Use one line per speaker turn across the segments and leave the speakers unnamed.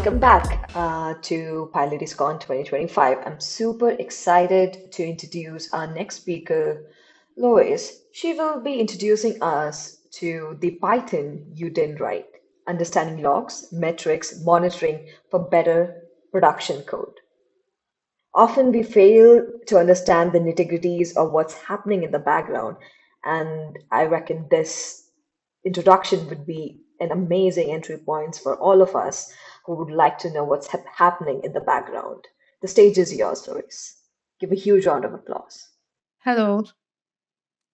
welcome back to PyLadies Con 2025. I'm super excited to introduce our next speaker, Lois. She will be introducing us to the Python you didn't write, understanding logs, metrics, monitoring for better production code. Often we fail to understand the nitty-gritties of what's happening in the background, and I reckon this introduction would be an amazing entry point for all of us who would like to know what's happening in the background. The stage is yours, Lois. Give a huge round of applause.
Hello,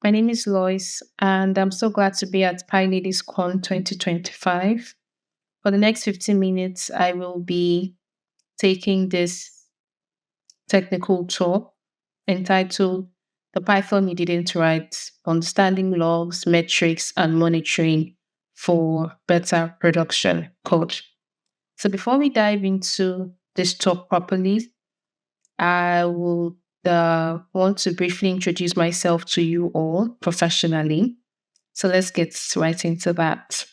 my name is Lois, and I'm so glad to be at PyLadies Con 2025. For the next 15 minutes, I will be taking this technical tour entitled The Python You Didn't Write, Understanding Logs, Metrics, and Monitoring for Better Production Code. So before we dive into this talk properly, I will want to briefly introduce myself to you all professionally. So let's get right into that.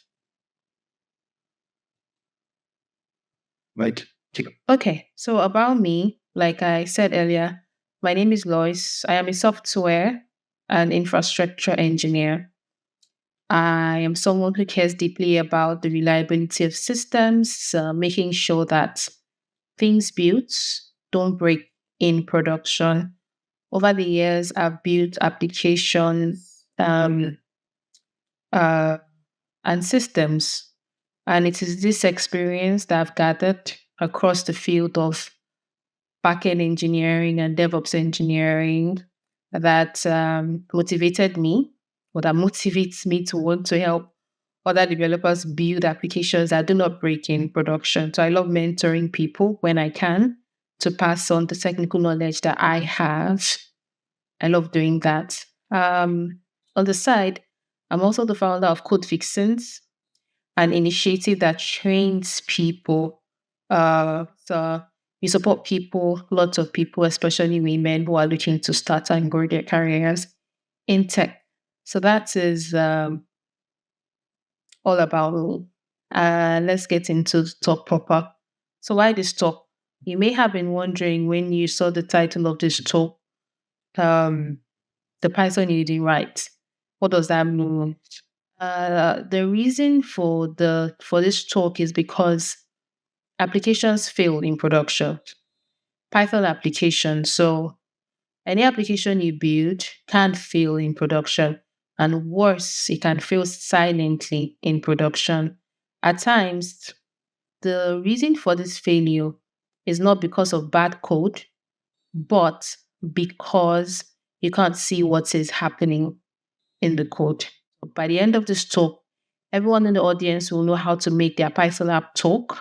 Right. Okay, so about me, like I said earlier, my name is Lois. I am a software and infrastructure engineer. I am someone who cares deeply about the reliability of systems, making sure that things built don't break in production. Over the years, I've built applications uh, and systems. And it is this experience that I've gathered across the field of backend engineering and DevOps engineering that motivated me, or that motivates me to want to help other developers build applications that do not break in production. So I love mentoring people when I can to pass on the technical knowledge that I have. I love doing that. On the side, I'm also the founder of Code Fixins, an initiative that trains people. So we support people, lots of people, especially women who are looking to start and grow their careers in tech. So that is all about me. Let's get into the talk proper. So why this talk? You may have been wondering when you saw the title of this talk, the Python you didn't write. What does that mean? The reason for this talk is because applications fail in production. Python applications. So any application you build can fail in production. And worse, it can fail silently in production. At times, the reason for this failure is not because of bad code, but because you can't see what is happening in the code. By the end of this talk, everyone in the audience will know how to make their Python app talk,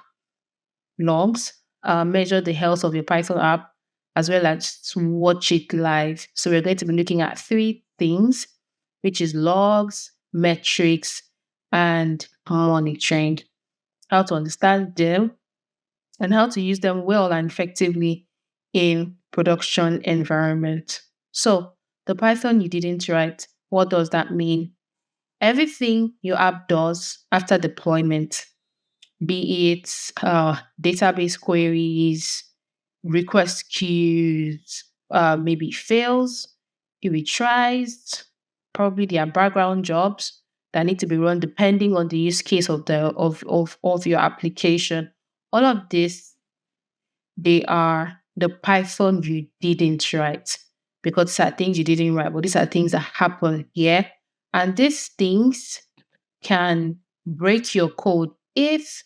logs, measure the health of your Python app, as well as to watch it live. So we're going to be looking at three things, which is logs, metrics, and monitoring. How to understand them and how to use them well and effectively in production environment. So the Python you didn't write, what does that mean? Everything your app does after deployment, be it database queries, request queues, maybe fails, it retries, probably there are background jobs that need to be run depending on the use case of of your application. All of this, they are the Python you didn't write because these are things you didn't write, but these are things that happen here. And these things can break your code if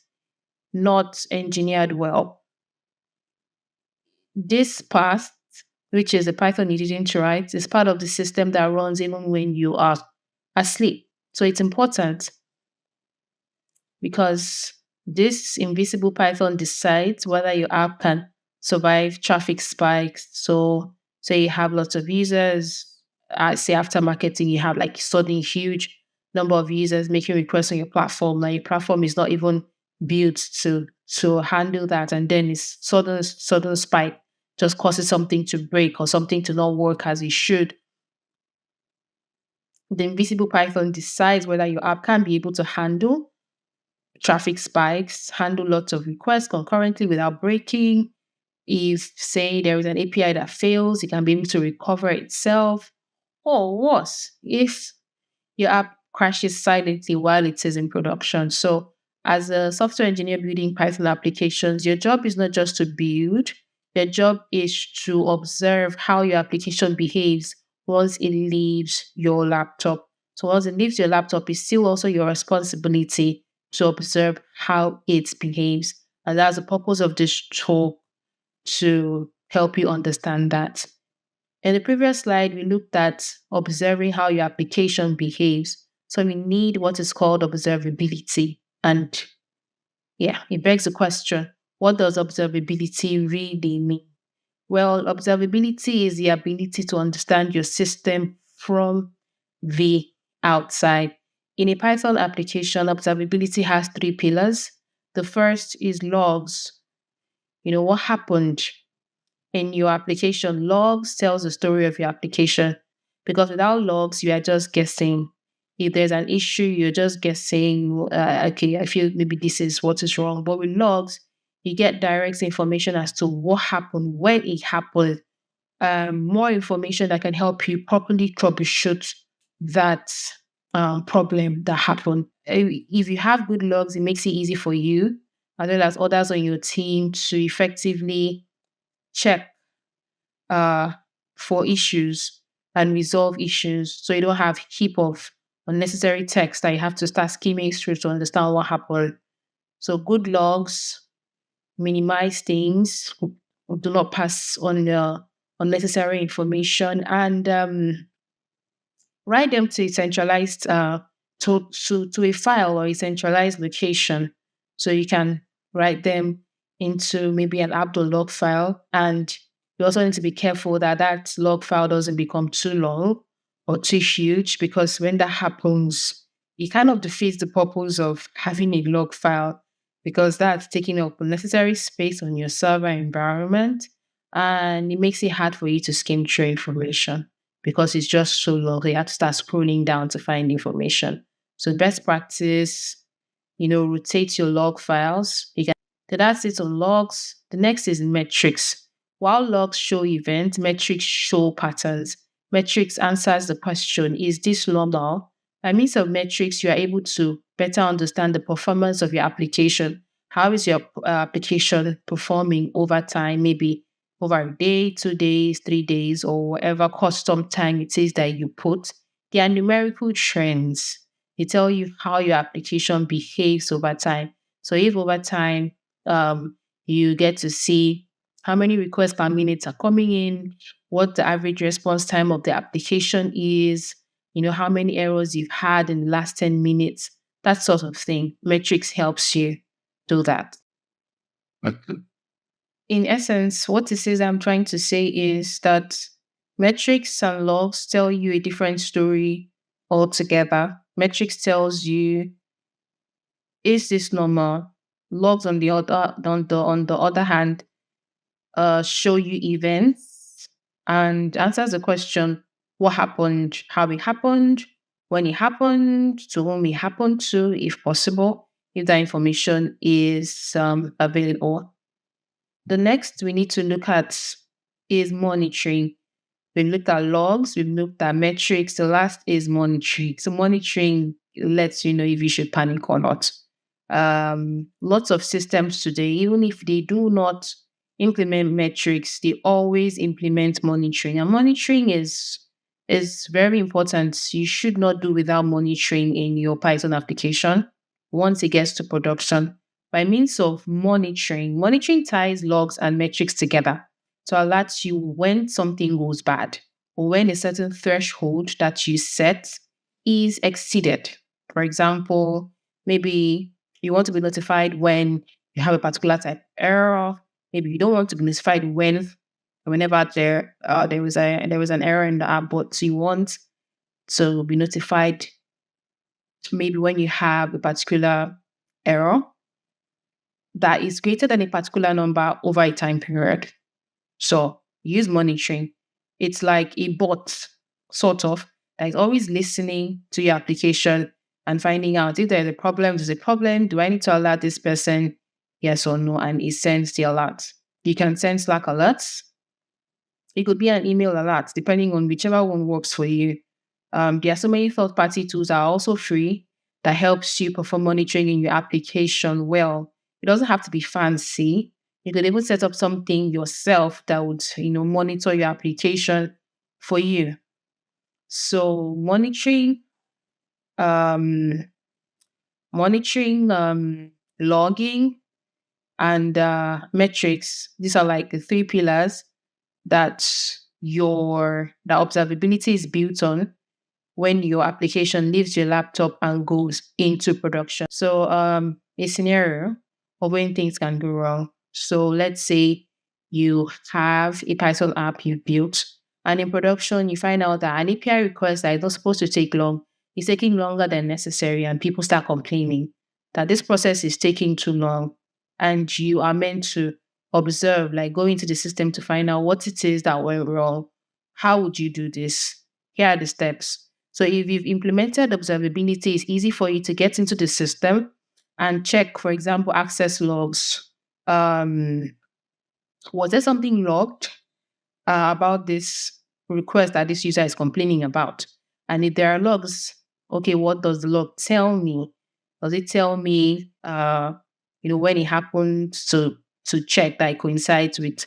not engineered well. This part, which is the Python you didn't write, is part of the system that runs even when you are asleep. So it's important because this invisible Python decides whether your app can survive traffic spikes. So say you have lots of users, say after marketing, you have like sudden huge number of users making requests on your platform. Now your platform is not even built to handle that, and then it's sudden spike just causes something to break or something to not work as it should. The invisible Python decides whether your app can be able to handle traffic spikes, handle lots of requests concurrently without breaking. If, say, there is an API that fails, it can be able to recover itself. Or worse, if your app crashes silently while it is in production. So, as a software engineer building Python applications, your job is not just to build, your job is to observe how your application behaves once it leaves your laptop. So, once it leaves your laptop, it's still also your responsibility to observe how it behaves. And that's the purpose of this talk, to help you understand that. In the previous slide, we looked at observing how your application behaves. So we need what is called observability. And yeah, it begs the question, what does observability really mean? Well, observability is the ability to understand your system from the outside. In a Python application, observability has three pillars. The first is logs. What happened in your application. Logs tells the story of your application, because without logs, you are just guessing. If there's an issue, you're just guessing, okay, I feel maybe this is what is wrong. But with logs, you get direct information as to what happened, when it happened, more information that can help you properly troubleshoot that problem that happened. If you have good logs, it makes it easy for you as well as others on your team to effectively check uh, for issues and resolve issues, so you don't have heap of unnecessary text that you have to start skimming through to understand what happened. So good logs minimize things, do not pass on unnecessary information, and write them to a centralized to a file or a centralized location. So you can write them into maybe an app.log file, and you also need to be careful that that log file doesn't become too long or too huge, because when that happens, it kind of defeats the purpose of having a log file, because that's taking up unnecessary space on your server environment, and it makes it hard for you to skim through information because it's just so long. You have to start scrolling down to find information. So best practice, rotate your log files. So that's it on logs. The next is metrics. While logs show events, metrics show patterns. Metrics answers the question, is this normal? By means of metrics, you are able to better understand the performance of your application. How is your application performing over time? Maybe over a day, 2 days, 3 days, or whatever custom time it is that you put. They are numerical trends. They tell you how your application behaves over time. So if over time you get to see how many requests per minute are coming in, what the average response time of the application is, how many errors you've had in the last 10 minutes, that sort of thing. Metrics helps you do that. In essence, what it says I'm trying to say is that metrics and logs tell you a different story altogether. Metrics tells you, is this normal? Logs on the other hand show you events and answers the question, what happened, how it happened, when it happened, to whom it happened to, if possible, if that information is available. The next we need to look at is monitoring. We looked at logs, we looked at metrics. The last is monitoring. So monitoring lets you know if you should panic or not. Lots of systems today, even if they do not implement metrics, they always implement monitoring. And monitoring is very important. You should not do without monitoring in your Python application once it gets to production. By means of monitoring ties logs and metrics together to alert you when something goes bad or when a certain threshold that you set is exceeded. For example, maybe you want to be notified when you have a particular type error. Maybe you don't want to be notified whenever there was an error in the app, but you want to be notified maybe when you have a particular error that is greater than a particular number over a time period. So use monitoring. It's like a bot, sort of, that is always listening to your application and finding out if there's a problem, there's a problem. Do I need to alert this person? Yes or no? And it sends the alert. You can send Slack alerts. It could be an email alert, depending on whichever one works for you. There are so many third-party tools that are also free that helps you perform monitoring in your application well. It doesn't have to be fancy. You could even set up something yourself that would, monitor your application for you. So um, monitoring, logging, and metrics. These are like the three pillars that the observability is built on when your application leaves your laptop and goes into production. So a scenario of when things can go wrong. So let's say you have a Python app you built, and in production you find out that an API request that is not supposed to take long is taking longer than necessary, and people start complaining that this process is taking too long, and you are meant to observe, like go into the system to find out what it is that went wrong. How would you do this? Here are the steps. So if you've implemented observability, it's easy for you to get into the system and check, for example, access logs. Was there something logged about this request that this user is complaining about? And if there are logs, okay, what does the log tell me? Does it tell me, when it happened to check that it coincides with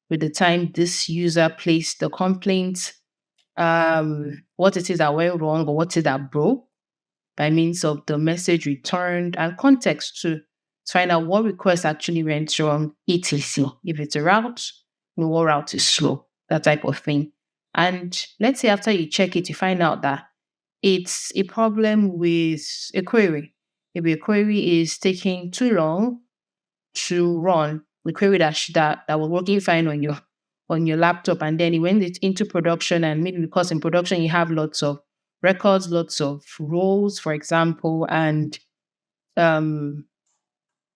the time this user placed the complaint? What it is that went wrong or what it is that broke by means of the message returned and context to find out what request actually went wrong, etc. If it's a route, what route is slow, that type of thing. And let's say after you check it, you find out that it's a problem with a query. If a query is taking too long to run, the query that was working fine on your laptop, and then it went into production, and maybe because in production you have lots of records, lots of roles, for example, and um,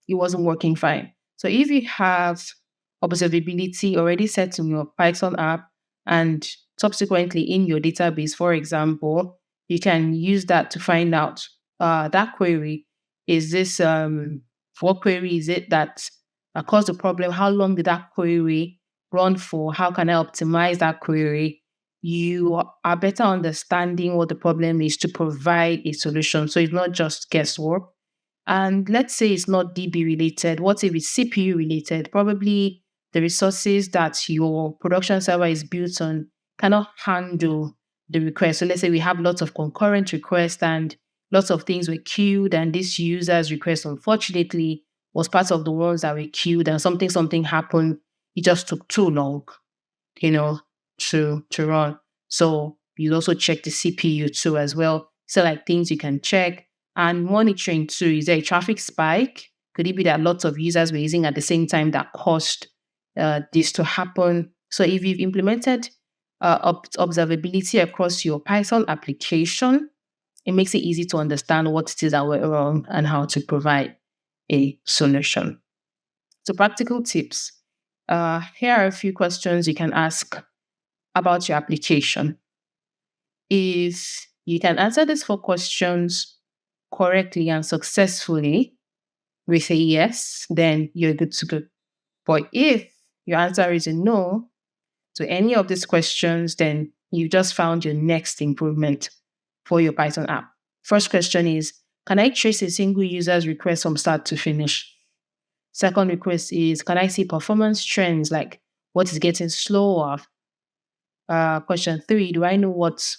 it wasn't working fine. So if you have observability already set in your Python app and subsequently in your database, for example, you can use that to find out that query. Is this what query is it that caused the problem? How long did that query run for? How can I optimize that query? You are better understanding what the problem is to provide a solution. So it's not just guesswork. And let's say it's not DB related. What if it's CPU related? Probably the resources that your production server is built on cannot handle the request. So let's say we have lots of concurrent requests and lots of things were queued, and this user's request, unfortunately, was part of the ones that were queued, and something happened. It just took too long, you know, to run. So you also check the CPU too as well. So like things you can check and monitoring too. Is there a traffic spike? Could it be that lots of users were using at the same time that caused this to happen? So if you've implemented observability across your Python application, it makes it easy to understand what it is that went wrong and how to provide a solution. So practical tips. Here are a few questions you can ask about your application. If you can answer these 4 questions correctly and successfully with a yes, then you're good to go. But if your answer is a no to any of these questions, then you just found your next improvement for your Python app. First question is, can I trace a single user's request from start to finish? Second request is, can I see performance trends, like what is getting slower? Question 3, do I know what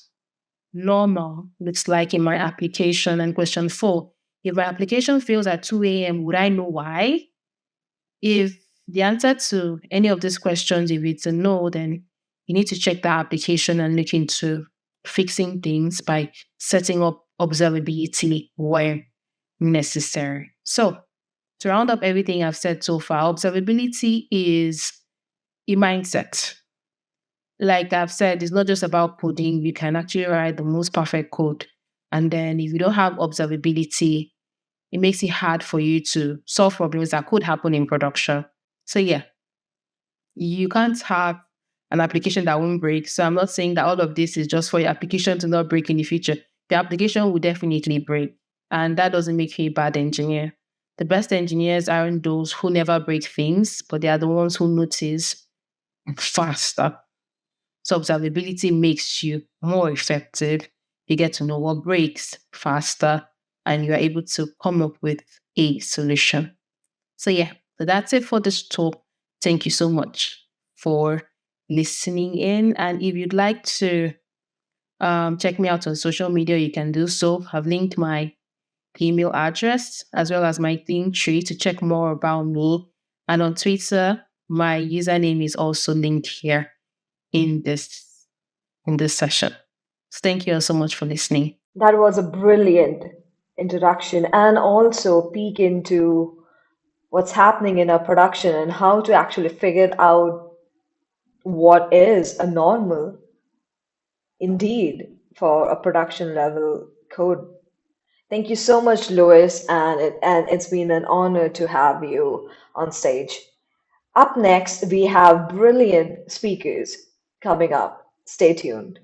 normal looks like in my application? And question 4, if my application fails at 2 a.m., would I know why? If the answer to any of these questions, if it's a no, then you need to check that application and look into fixing things by setting up observability where necessary. So, to round up everything I've said so far, observability is a mindset. Like I've said, it's not just about coding. You can actually write the most perfect code. And then if you don't have observability, it makes it hard for you to solve problems that could happen in production. So yeah, you can't have an application that won't break. So I'm not saying that all of this is just for your application to not break in the future. The application will definitely break. And that doesn't make you a bad engineer. The best engineers aren't those who never break things, but they are the ones who notice faster. So observability makes you more effective. You get to know what breaks faster, and you are able to come up with a solution. So yeah, so that's it for this talk. Thank you so much for listening in. And if you'd like to check me out on social media, you can do so. I've linked my email address as well as my link tree to check more about me. And on Twitter, my username is also linked here in this session. So thank you all so much for listening.
That was a brilliant introduction and also peek into what's happening in our production and how to actually figure out what is a normal indeed for a production level code. Thank you so much, Lois, and it's been an honor to have you on stage. Up next, we have brilliant speakers coming up. Stay tuned.